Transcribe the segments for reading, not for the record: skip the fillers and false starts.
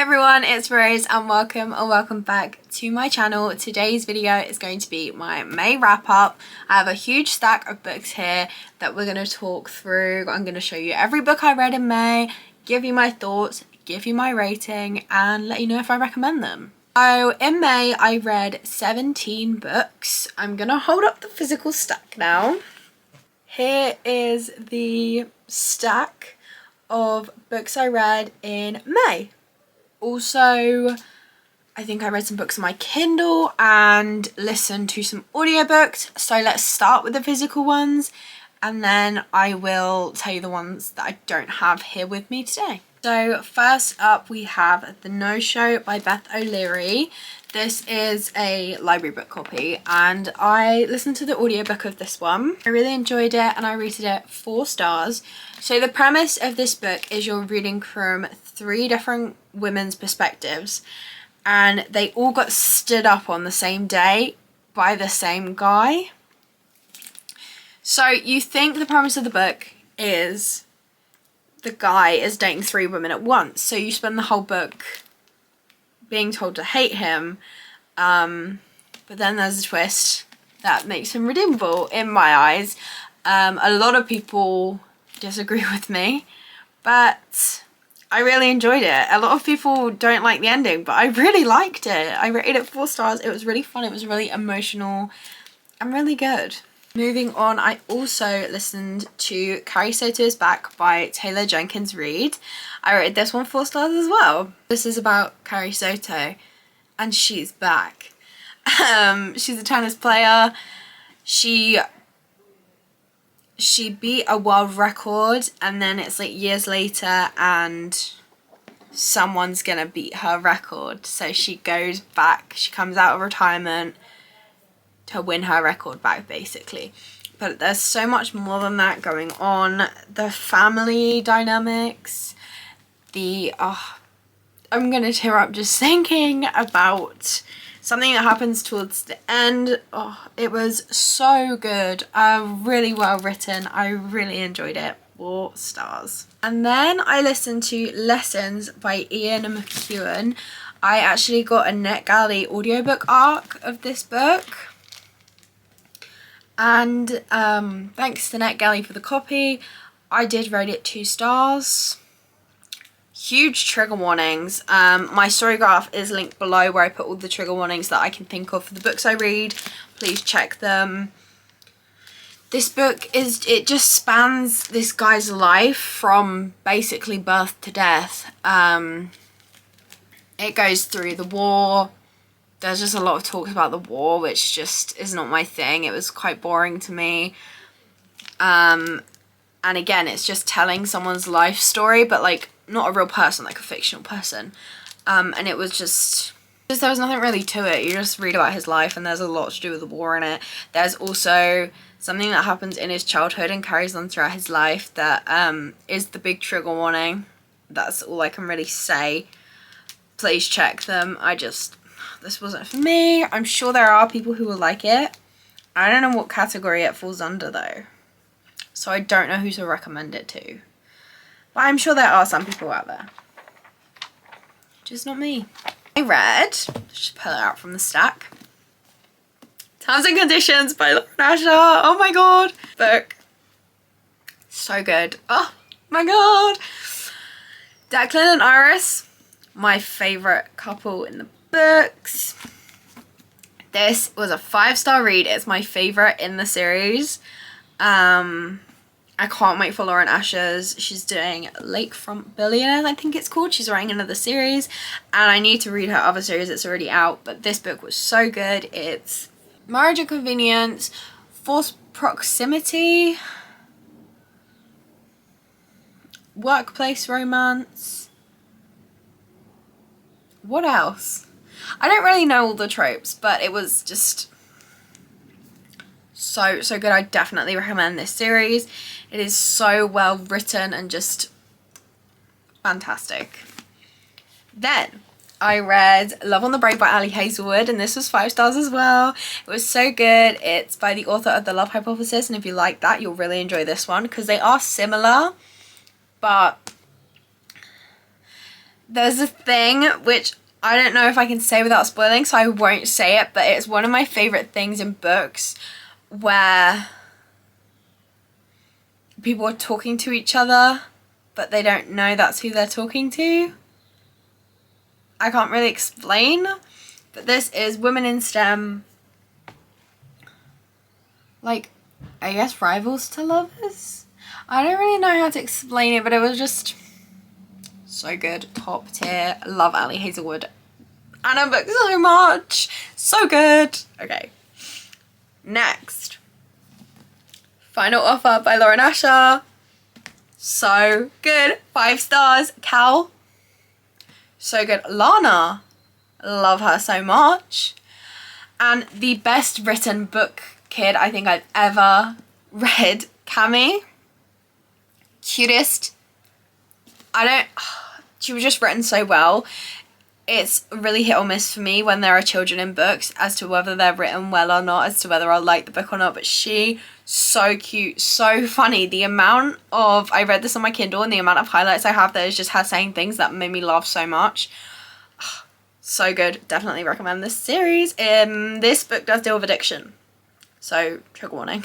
everyone, it's Rose and welcome back to my channel. Today's video is going to be my May wrap up. I have a huge stack of books here that we're going to talk through. I'm going to show you every book I read in May, give you my thoughts, give you my rating and let you know if I recommend them. So in May I read 17 books. I'm going to hold up the physical stack now. Here is the stack of books I read in May. Also, I think I read some books on my Kindle and listened to some audiobooks. So let's start with the physical ones and then I will tell you the ones that I don't have here with me today. So first up we have The No-Show by Beth O'Leary. This is a library book copy and I listened to the audiobook of this one. I really enjoyed it and I rated it 4 stars. So the premise of this book is you're reading from 3 different women's perspectives and they all got stood up on the same day by the same guy. So you think the premise of the book is the guy is dating 3 women at once. So you spend the whole book being told to hate him, but then there's a twist that makes him redeemable in my eyes. A lot of people disagree with me, but I really enjoyed it. A lot of people don't like the ending, but I really liked it. I rated it 4 stars. It was really fun. It was really emotional and really good. Moving on, I also listened to Carrie Soto is Back by Taylor Jenkins Reid. I rated this one 4 stars as well. This is about Carrie Soto and she's back. She's a tennis player. She beat a world record and then it's like years later and someone's gonna beat her record. So she goes back, she comes out of retirement to win her record back basically. But there's so much more than that going on. The family dynamics, I'm gonna tear up just thinking about something that happens towards the end. It was so good. Really well written. I really enjoyed it. 4 stars. And then I listened to Lessons by Ian McEwan. I actually got a NetGalley audiobook arc of this book. And thanks to NetGalley for the copy. I did rate it 2 stars. Huge trigger warnings. My story graph is linked below where I put all the trigger warnings that I can think of for the books I read. Please check them. This book it just spans this guy's life from basically birth to death. It goes through the war. There's just a lot of talks about the war, which just is not my thing. It was quite boring to me. And again, it's just telling someone's life story, but like not a real person, like a fictional person. And it was just there was nothing really to it. You just read about his life and there's a lot to do with the war in it. There's also something that happens in his childhood and carries on throughout his life that is the big trigger warning. That's all I can really say. Please check them. This wasn't for me. I'm sure there are people who will like it. I don't know what category it falls under though. So I don't know who to recommend it to. But I'm sure there are some people out there. Just not me. I read, just pull it out from the stack, Terms and Conditions by Lauren Asher. Oh my god. Book. So good. Oh my god. Declan and Iris, my favourite couple in the books. This was a 5-star read. It's my favourite in the series. I can't wait for Lauren Asher's. She's doing Lakefront Billionaires, I think it's called. She's writing another series and I need to read her other series that's already out, but this book was so good. It's Marriage and Convenience, Forced Proximity, Workplace Romance. What else? I don't really know all the tropes, but it was just so good. I definitely recommend this series. It is so well written and just fantastic. Then I read Love on the Brain by Ali Hazelwood and this was 5 stars as well. It was so good. It's by the author of The Love Hypothesis and if you like that you'll really enjoy this one because they are similar but There's a thing which I don't know if I can say without spoiling, so I won't say it, but it's one of my favorite things in books where people are talking to each other, but they don't know that's who they're talking to. I can't really explain, but this is women in STEM, like, I guess rivals to lovers? I don't really know how to explain it, but it was just so good. Top tier. Love Ali Hazelwood and her book so much. So good. Okay. Next. Final Offer by Lauren Asher. So good. 5 stars. Cal. So good. Lana. Love her so much. And the best written book kid I think I've ever read, Cami. Cutest. She was just written so well. It's really hit or miss for me when there are children in books as to whether they're written well or not, as to whether I'll like the book or not, but she, so cute, so funny. The amount of, I read this on my Kindle, and the amount of highlights I have that is just her saying things that made me laugh so much. So good. Definitely recommend this series. This book does deal with addiction, so trigger warning.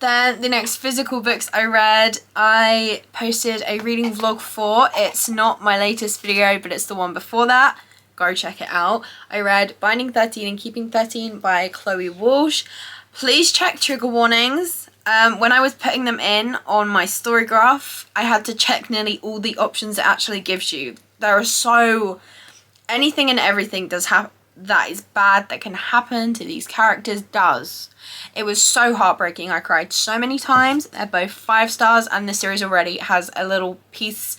Then the next physical books I read, I posted a reading vlog for. It's not my latest video, but it's the one before that. Go check it out. I read Binding 13 and Keeping 13 by Chloe Walsh. Please check trigger warnings. When I was putting them in on my story graph, I had to check nearly all the options it actually gives you. There are so... anything and everything does have that is bad that can happen to these characters does. It was so heartbreaking. I cried so many times. They're both 5 stars, and the series already has a little piece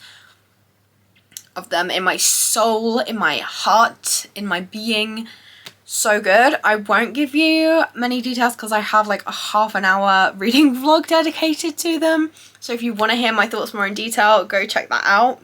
of them in my soul, in my heart, in my being. So good. I won't give you many details because I have like a half-an-hour reading vlog dedicated to them. So if you want to hear my thoughts more in detail, go check that out.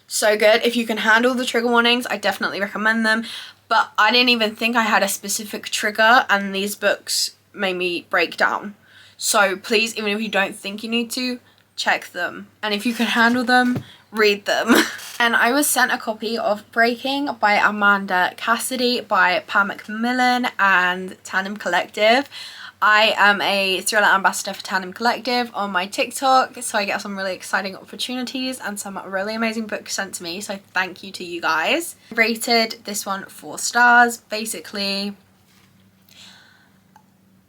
So good. If you can handle the trigger warnings, I definitely recommend them. But I didn't even think I had a specific trigger, and these books made me break down. So please, even if you don't think you need to, check them. And if you can handle them, read them. And I was sent a copy of Breaking by Amanda Cassidy by Pam Macmillan and Tandem Collective. I am a thriller ambassador for Tandem Collective on my TikTok, so I get some really exciting opportunities and some really amazing books sent to me, so thank you to you guys. I rated this one 4 stars. Basically,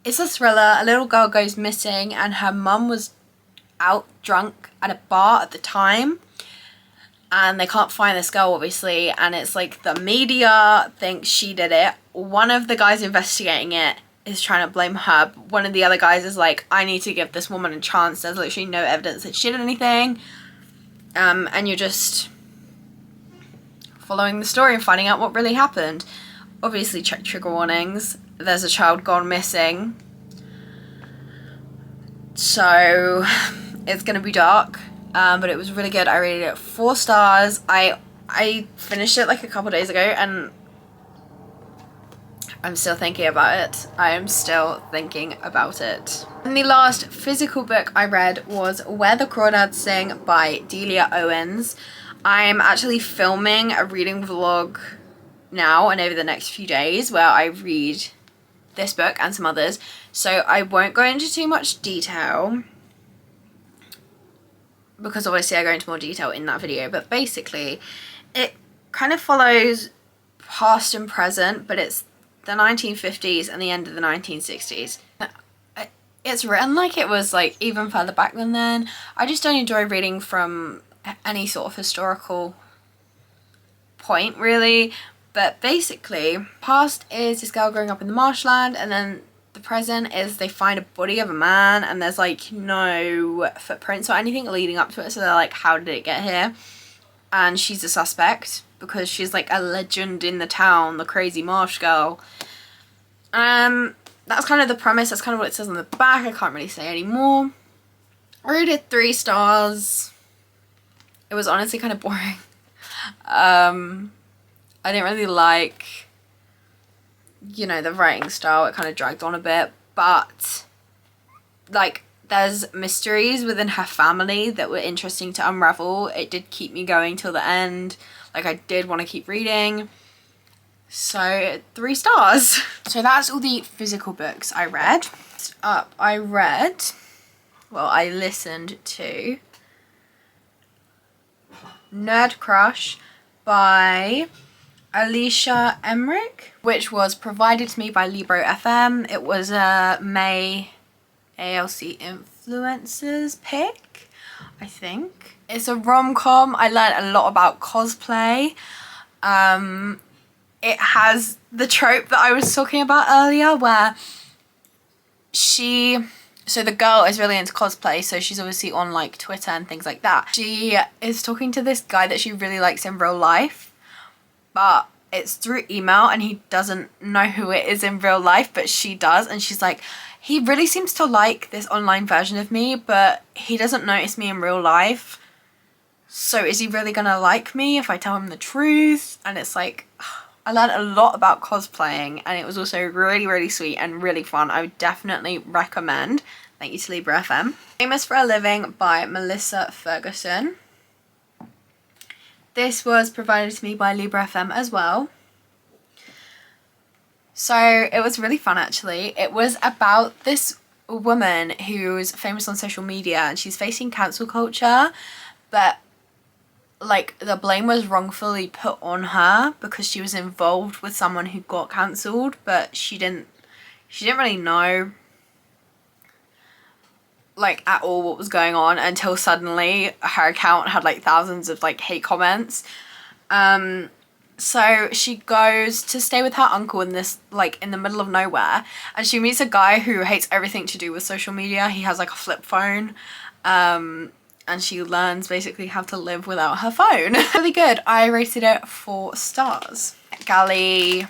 it's a thriller. A little girl goes missing and her mum was out drunk at a bar at the time, and they can't find this girl obviously, and it's like the media thinks she did it. One of the guys investigating it is trying to blame her. One of the other guys is like, I need to give this woman a chance. There's literally no evidence that she did anything. And you're just following the story and finding out what really happened. Obviously check trigger warnings. There's a child gone missing. So it's gonna be dark. But it was really good. I rated it 4 stars. I finished it like a couple days ago, and I'm still thinking about it. I am still thinking about it. And the last physical book I read was Where the Crawdads Sing by Delia Owens. I'm actually filming a reading vlog now and over the next few days where I read this book and some others. So I won't go into too much detail because obviously I go into more detail in that video. But basically, it kind of follows past and present, but it's the 1950s and the end of the 1960s. It's written like it was like even further back than then. I just don't enjoy reading from any sort of historical point really. But basically, past is this girl growing up in the marshland, and then the present is they find a body of a man and there's like no footprints or anything leading up to it, so they're like, how did it get here? And she's a suspect because she's like a legend in the town, the crazy marsh girl. That's kind of the premise. That's kind of what it says on the back. I can't really say any more. I rated 3 stars. It was honestly kind of boring. I didn't really like, you know, the writing style. It kind of dragged on a bit, but like there's mysteries within her family that were interesting to unravel. It did keep me going till the end. Like, I did want to keep reading. So 3 stars. So that's all the physical books I read. I listened to Nerd Crush by Alicia Emmerich, which was provided to me by Libro FM. It was a May ALC Influencers pick, I think. It's a rom-com. I learned a lot about cosplay. It has the trope that I was talking about earlier, where so the girl is really into cosplay, so she's obviously on like Twitter and things like that. She is talking to this guy that she really likes in real life, but it's through email and he doesn't know who it is in real life, but she does. And she's like, he really seems to like this online version of me, but he doesn't notice me in real life. So is he really gonna like me if I tell him the truth? And it's like, I learned a lot about cosplaying, and it was also really, really sweet and really fun. I would definitely recommend. Thank you to Libra FM. Famous for a Living by Melissa Ferguson. This was provided to me by Libra FM as well. So it was really fun, actually. It was about this woman who's famous on social media, and she's facing cancel culture, but like the blame was wrongfully put on her because she was involved with someone who got cancelled, but she didn't really know like at all what was going on until suddenly her account had like thousands of like hate comments. So she goes to stay with her uncle in this, like, in the middle of nowhere, and she meets a guy who hates everything to do with social media. He has like a flip phone. And she learns basically how to live without her phone. Really good. I rated it 4 stars. NetGalley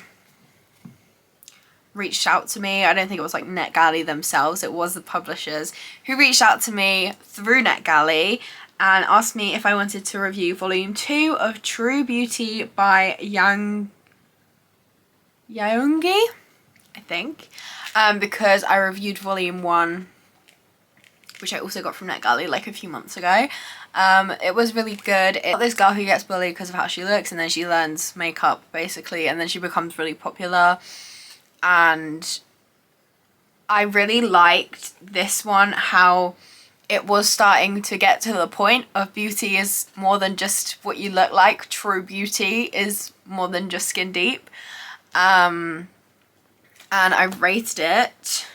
reached out to me. I don't think it was like NetGalley themselves. It was the publishers who reached out to me through NetGalley and asked me if I wanted to review volume 2 of True Beauty by Yaungi, I think. Because I reviewed volume 1, which I also got from NetGalley like a few months ago. It was really good. It's this girl who gets bullied because of how she looks, and then she learns makeup basically, and then she becomes really popular. And I really liked this one, how it was starting to get to the point of beauty is more than just what you look like. True beauty is more than just skin deep. And I rated it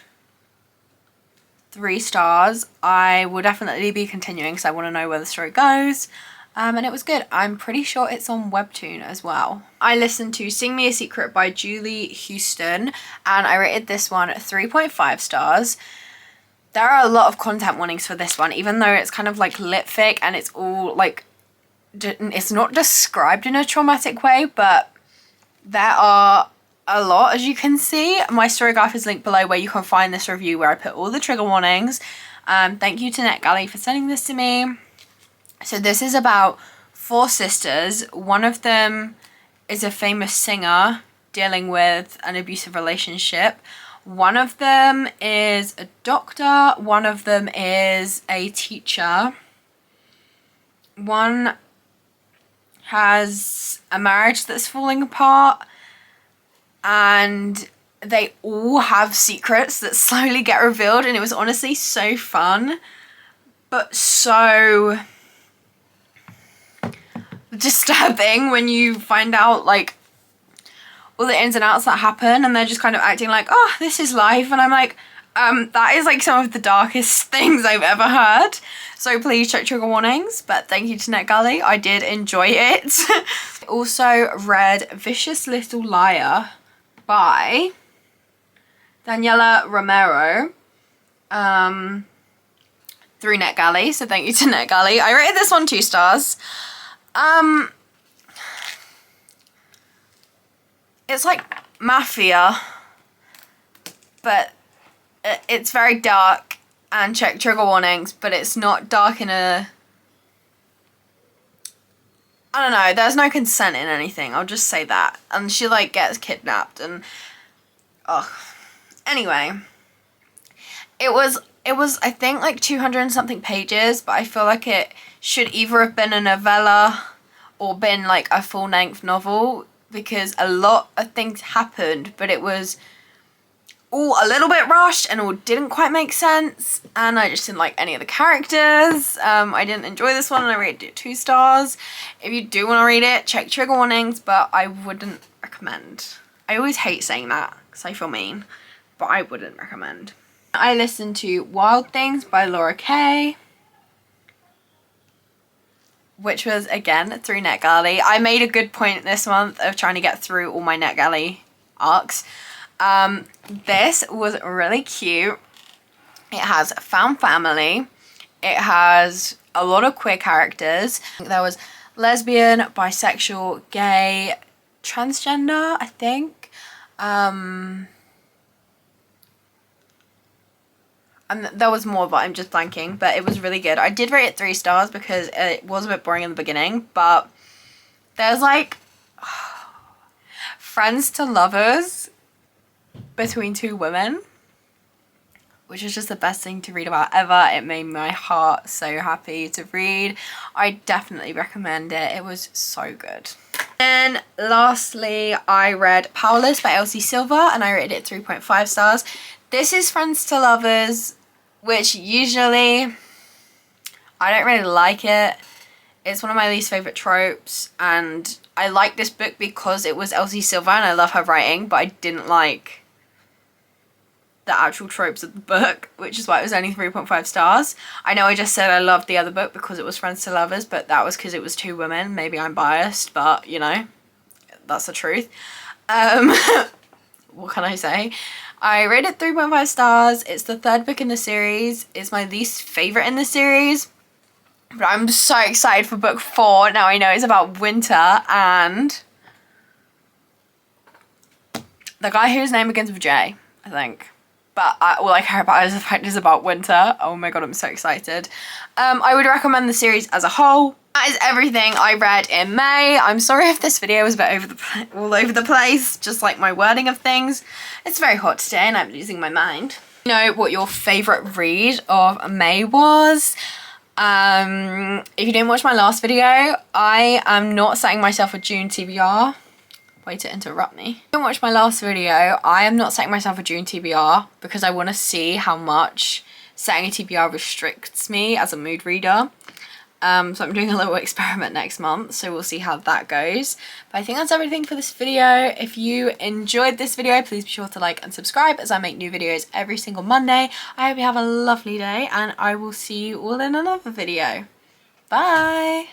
3 stars. I will definitely be continuing because I want to know where the story goes. And it was good. I'm pretty sure it's on Webtoon as well. I listened to Sing Me a Secret by Julie Houston, and I rated this one 3.5 stars. There are a lot of content warnings for this one, even though it's kind of like lit fic and it's all like, it's not described in a traumatic way, but there are a lot, as you can see. My story graph is linked below where you can find this review where I put all the trigger warnings. Thank you to NetGalley for sending this to me. So this is about 4 sisters. One of them is a famous singer dealing with an abusive relationship. One of them is a doctor. One of them is a teacher. One has a marriage that's falling apart. And they all have secrets that slowly get revealed, and it was honestly so fun, but so disturbing when you find out like all the ins and outs that happen, and they're just kind of acting like, oh, this is life, and I'm like, that is like some of the darkest things I've ever heard. So please check trigger warnings, but thank you to NetGalley. I did enjoy it. Also read Vicious Little Liar by Daniela Romero through NetGalley, so thank you to NetGalley. I rated this one 2 stars. It's like mafia, but it's very dark, and check trigger warnings, but it's not dark in a, I don't know, there's no consent in anything, I'll just say that. And she like gets kidnapped and, oh. Anyway, it was It was, I think, like 200 and something pages, but I feel like it should either have been a novella or been like a full-length novel, because a lot of things happened, but it was all a little bit rushed and all didn't quite make sense, and I just didn't like any of the characters. I didn't enjoy this one, and I rated it 2 stars. If you do want to read it, check trigger warnings, but I wouldn't recommend. I always hate saying that because I feel mean, but I wouldn't recommend. I listened to Wild Things by Laura Kay, which was, again, through NetGalley. I made a good point this month of trying to get through all my NetGalley arcs. This was really cute. It has found family. It has a lot of queer characters. There was lesbian, bisexual, gay, transgender, I think. And there was more, but I'm just blanking, but it was really good. I did rate it 3 stars because it was a bit boring in the beginning, but there's like friends to lovers between 2 women, which is just the best thing to read about ever. It made my heart so happy to read. I definitely recommend it. It was so good. And lastly, I read Powerless by Elsie Silver, and I rated it 3.5 stars. This is friends to lovers, which usually I don't really like it. It's one of my least favourite tropes, and I like this book because it was Elsie Silver and I love her writing, but I didn't like the actual tropes of the book, which is why it was only 3.5 stars. I know I just said I loved the other book because it was friends to lovers, but that was because it was 2 women. Maybe I'm biased, but you know, that's the truth. What can I say? I rated 3.5 stars. It's the 3rd book in the series. It's my least favourite in the series. But I'm so excited for book 4. Now I know it's about winter and the guy whose name begins with J, I think. But all I care about is the fact it's about winter. Oh my god, I'm so excited. I would recommend the series as a whole. That is everything I read in May. I'm sorry if this video was a bit all over the place, just like my wording of things. It's very hot today and I'm losing my mind. You know what your favourite read of May was? If you didn't watch my last video, I am not setting myself a June TBR. Way to interrupt me. If you didn't watch my last video, I am not setting myself a June TBR because I want to see how much setting a TBR restricts me as a mood reader. So I'm doing a little experiment next month, so we'll see how that goes. But I think that's everything for this video. If you enjoyed this video, please be sure to like and subscribe as I make new videos every single Monday. I hope you have a lovely day and I will see you all in another video. Bye!